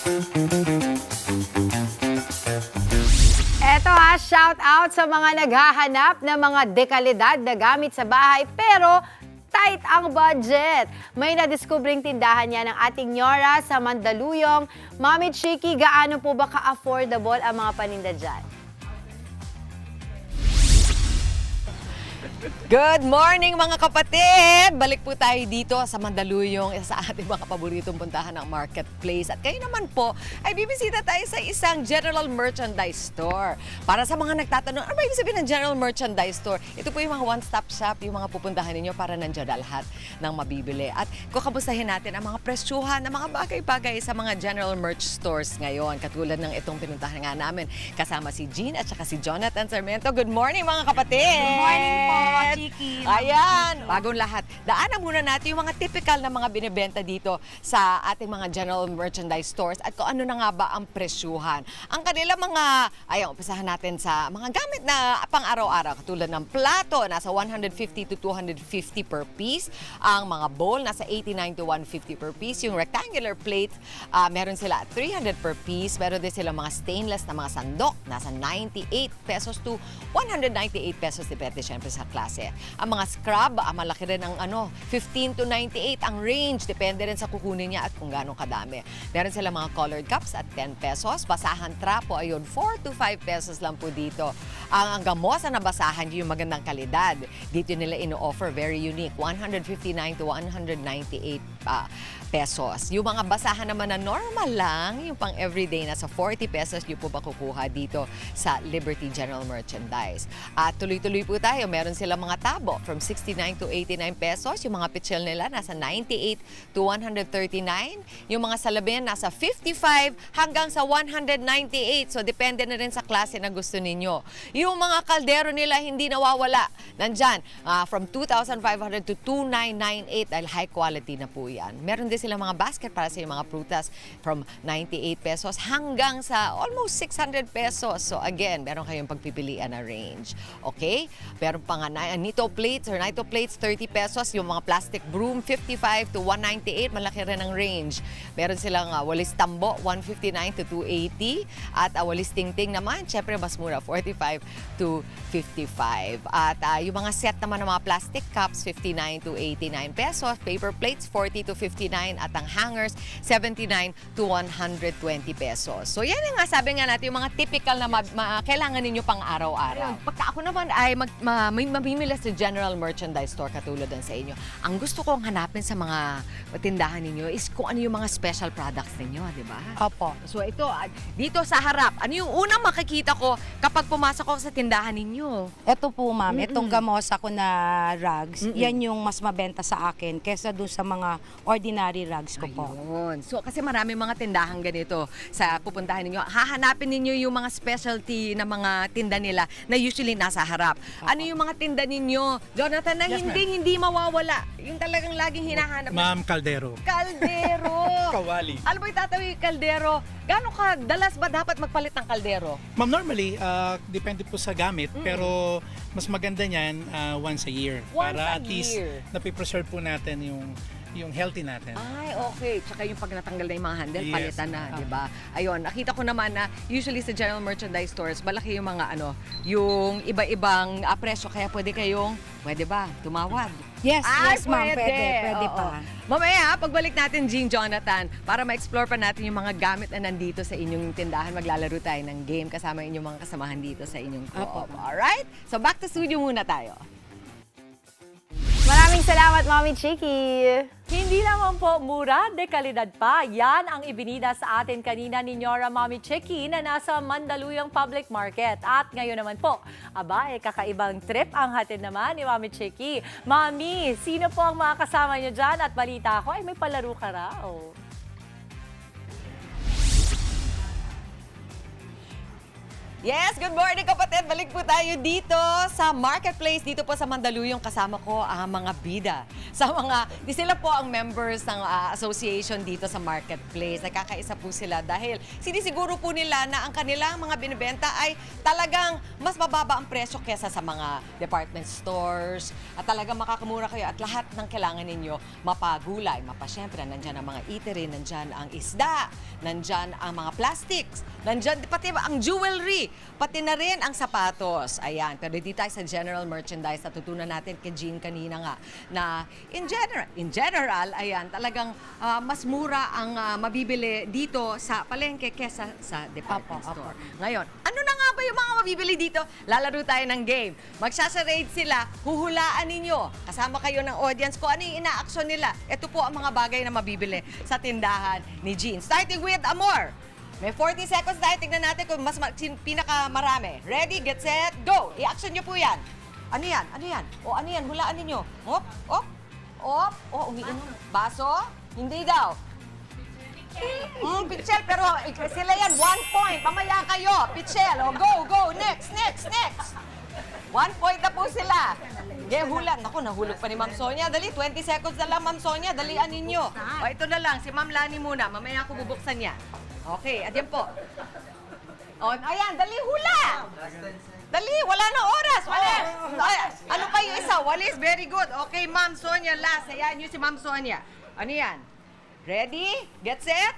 Eto shout out sa mga naghahanap ng mga dekalidad na gamit sa bahay pero tight ang budget. May nadiskubring tindahan niya ng ating Nyora sa Mandaluyong. Mami Chiki, gaano po ba ka-affordable ang mga paninda dyan? Good morning mga kapatid! Balik po tayo dito sa Mandaluyong, isa sa ating mga paboritong puntahan ng marketplace. At kayo naman po ay bibisita tayo sa isang general merchandise store. Para sa mga nagtatanong, ano ba ibig sabihin ng general merchandise store? Ito po yung mga one-stop shop, yung mga pupuntahan ninyo para nandiyan lahat ng mabibili. At kukamustahin natin ang mga presyuhan ng mga bagay-bagay sa mga general merch stores ngayon. Katulad ng itong pinuntahan nga namin. Kasama si Jean at saka si Jonathan Sarmiento. Good morning mga kapatid! Good morning po, Chiki. Ayan, bagong lahat. Daanan muna natin yung mga typical na mga binibenta dito sa ating mga general merchandise stores at kung ano na nga ba ang presyuhan. Ang kanila mga, ayun, umpisahan natin sa mga gamit na pang-araw-araw. Katulad ng plato, nasa 150 to 250 per piece. Ang mga bowl, nasa 89 to 150 per piece. Yung rectangular plate, meron sila 300 per piece. Meron din sila mga stainless na mga sandok, nasa 98 pesos to 198 pesos. Depende syempre sa klase. Ang mga scrub, malaki rin ang 15 to 98 ang range. Depende rin sa kukunin niya at kung gaano kadami. Meron sila mga colored cups at 10 pesos. Basahan trapo, ayun, 4 to 5 pesos lang po dito. Ang gamosa na basahan, yung magandang kalidad. Dito nila ino-offer, very unique, 159 to 198 pesos. Yung mga basahan naman na normal lang, yung pang everyday, nasa 40 pesos yung po ba kukuha dito sa Liberty General Merchandise. At tuloy-tuloy po tayo, meron silang mga tabo from 69 to 89 pesos. Yung mga pichel nila nasa 98 to 139. Yung mga salamin nasa 55 hanggang sa 198. So depende na rin sa klase na gusto ninyo. Yung mga kaldero nila hindi nawawala. Nandyan, from 2,500 to 2,998 dahil high quality na po yan. Meron din silang mga basket para sa mga prutas from 98 pesos hanggang sa almost 600 pesos. So again, meron kayong pagpipilian na range. Okay? Meron pa nga nito plates or nito plates, 30 pesos. Yung mga plastic broom, 55 to 198. Malaki rin ang range. Meron silang walis tambo, 159 to 280. At walis tingting naman, syempre mas mura, 45 to 55. At yung mga set naman ng mga plastic cups, 59 to 89 pesos. Paper plates, 40 to 59. At ang hangers, 79 to 120 pesos. So yan nga, sabi nga natin, yung mga typical na kailangan ninyo pang araw-araw. Pagka ako naman ay may mamimili sa general merchandise store katulad din sa inyo, ang gusto kong hanapin sa mga tindahan ninyo is kung ano yung mga special products ninyo, di ba? Opo. So ito, dito sa harap, ano yung unang makikita ko kapag pumasok ako sa tindahan ninyo? Ito po ma'am, itong gamosa ko na rugs, yan yung mas mabenta sa akin kesa doon sa mga ordinary rugs ko po. Ayun. So kasi marami mga tindahan ganito sa pupuntahan ninyo. Hahanapin ninyo yung mga specialty na mga tinda nila na usually nasa harap. Ano yung mga tinda ninyo, Jonathan, na hindi mawawala? Yung talagang laging hinahanap. Ma'am, kaldero. Kaldero! Kawali. Alam mo yung tatawid yung kaldero? Gano'n ka dalas ba dapat magpalit ng kaldero? Ma'am, normally, depende po sa gamit, pero mas maganda niyan once a year. Once para a at least year. napipreserve po natin yung healthy natin. Ay, okay. Tsaka yung pag natanggal na yung mga handle, Yes. palitan na, di ba? Ayun, nakita ko naman na usually sa general merchandise stores, malaki yung mga yung iba-ibang presyo. Kaya pwede ba, tumawad? Yes, Ay, yes ma'am, pwede Oo. pa. Mamaya, pagbalik natin, Jean, Jonathan, para ma-explore pa natin yung mga gamit na nandito sa inyong tindahan, maglalaro tayo ng game kasama inyong mga kasamahan dito sa inyong co-op. Alright? So back to studio muna tayo. Maraming salamat, Mami Chiki. Hindi naman po mura, dekalidad pa. Yan ang ibinida sa atin kanina ni Nyora Mami Chiki na nasa Mandaluyong Public Market. At ngayon naman po, kakaibang trip ang hatid naman ni Mami Chiki. Mami, sino po ang mga kasama niyo dyan? At balita ko, may palaro ka raw. Yes, good morning kapatid. Balik po tayo dito sa marketplace. Dito po sa Mandaluyong kasama ko ang mga bida sa mga, di sila po ang members ng association dito sa marketplace. Nagkakaisa po sila dahil sinisiguro po nila na ang kanilang mga binibenta ay talagang mas mababa ang presyo kesa sa mga department stores at talagang makakamura kayo at lahat ng kailangan ninyo mapagulay, mapasyempre, nandyan ang mga eatery, nandyan ang isda, nandyan ang mga plastics, nandyan pati ang jewelry, pati na rin ang sapatos. Ayan, pero dito tayo sa general merchandise, natutunan natin kay Jean kanina nga na in general, ayan, talagang mas mura ang mabibili dito sa palengke kesa sa department store. Ngayon, ano na nga ba yung mga mabibili dito? Lalaro tayo ng game. Magsasarade sila, huhulaan ninyo. Kasama kayo ng audience ko, ano yung ina-action nila. Ito po ang mga bagay na mabibili sa tindahan ni Jean. Starting with Amor. May 40 seconds tayo. Tignan natin kung mas pinakamarami. Ready, get set, go! I-action nyo po yan. Ano yan? Ano yan? O ano yan? Hulaan ninyo. Op, op, op. O, umiinom. Baso? Hindi daw. Pichel, pero sila yan, 1 point. Mamaya kayo, Pichel. O, go, go. Next, next, next. 1 point na po sila. Sige, hulan. Naku, nahulog pa ni Ma'am Sonia. Dali, 20 seconds na lang, Ma'am Sonia. Dalian ninyo. O, ito na lang. Si Ma'am Lani muna. Mamaya ako bubuksan niya. Okay, adyan po. O, ayan, dali, hula. Dali, wala na oras. Walis. Ay, ano kayo isa? Walis, very good. Okay, Ma'am Sonia, last. Ayan yun si Ma'am Sonia. Ano yan? Ready? Get set?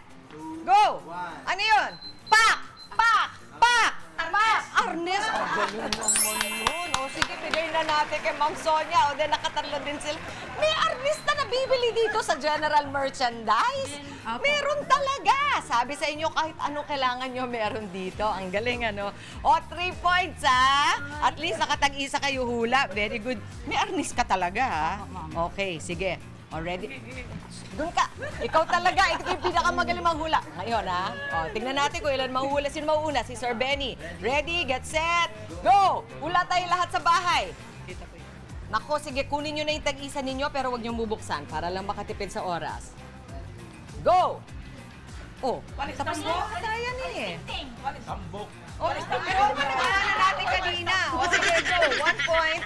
Go! Ano yun? Pak! Pak! Pak! Pak! Arnes! Oh, galing naman yun. O, sige, bigay na natin kay Ma'am Sonia. O, then nakatatlo din sila. May arnes na nabibili dito sa general merchandise. Meron talaga. Sabi sa inyo, kahit anong kailangan nyo, meron dito. Ang galing, ano? O, 3 points, ha? At least nakatag-isa kayo hula. Very good. May arnes ka talaga, ha? Okay, sige. Already? Doon ka. Ikaw talaga. Ikaw yung pinakamagaling manghula. Ngayon, ha? O, tingnan natin kung ilan mahuhula. Sino mauuna? Si Sir Benny. Ready? Get set? Go! Hula tayo lahat sa bahay. Nako, sige, kunin nyo na yung tag-isa ninyo pero huwag nyo bubuksan para lang makatipid sa oras. Go! Oh, tapos na. Kaya eh. Oh, pero managalan natin kanina. O, sige, go. 1 point.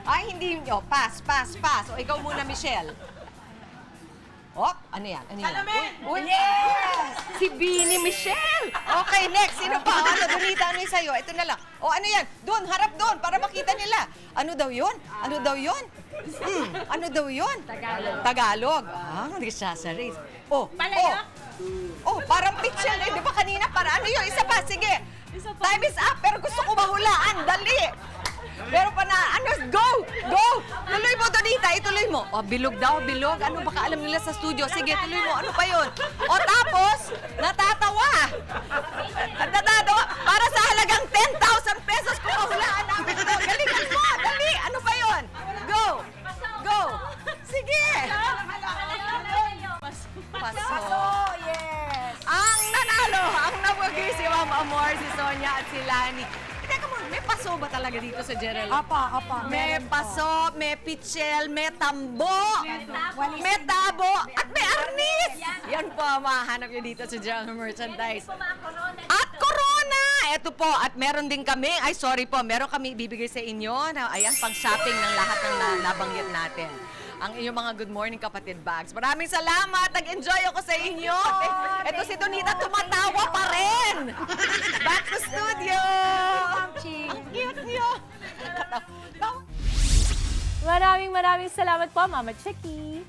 Ay, hindi nyo. Pass, pass, pass. O, ikaw muna, Michelle. Oh, ano yan? Ano yan? Uy, yes! Si Bini Michelle! Okay, next. Sino pa? Ano, Donita, ano yung sa'yo? Ito na lang. O, ano yan? Doon, harap doon, para makita nila. Ano daw yun? Ano daw yun? Ano daw yun? Tagalog. Tagalog. Ah, hindi siya sa race. Oh, oh, parang picture eh. Di ba kanina? Para ano yun? Isa pa, sige. Time is up, pero gusto ko mahulaan. Dali! Pero pa na, ano, go! Go! Tuloy mo, Donita, ituloy mo. O, bilog daw, bilog. Ano baka alam nila sa studio? Sige, tuloy mo. Ano pa yun? O, tapos, natatawa. At natatawa. Para sa halagang 10,000 pesos kung mahulaan namin ito. Galingan mo, dali. Ano pa yun? Go! Go! Sige! Paso. Yes! Ang nanalo, ang nawagi si Ma'am Amor, si Sonia at si Lani. Teka mo, may paso ba talaga dito sa General? Apa. May paso, may pichel, may tambo, may tabo, at may arnis! Yan po ang mahanap nyo dito sa General Merchandise. At Corona! Ito po, at meron din kami, ay sorry po, meron kami ibibigay sa inyo na ayan, pang-shopping ng lahat ng nabanggit natin. Ang inyong mga Good Morning Kapatid bags. Maraming salamat. Nag-enjoy ako sa inyo. Ito si Donita tumatawa pa rin. Back to studio. Ang cute niyo. Maraming salamat po, Mama Chiki.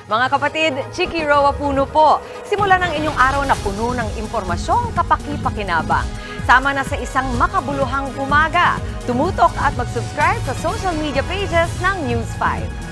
Mga kapatid, Chiki Roa Puno po. Simulan ang inyong araw na puno ng impormasyong kapaki-pakinabang. Sama na sa isang makabuluhang umaga. Tumutok at mag-subscribe sa social media pages ng News 5.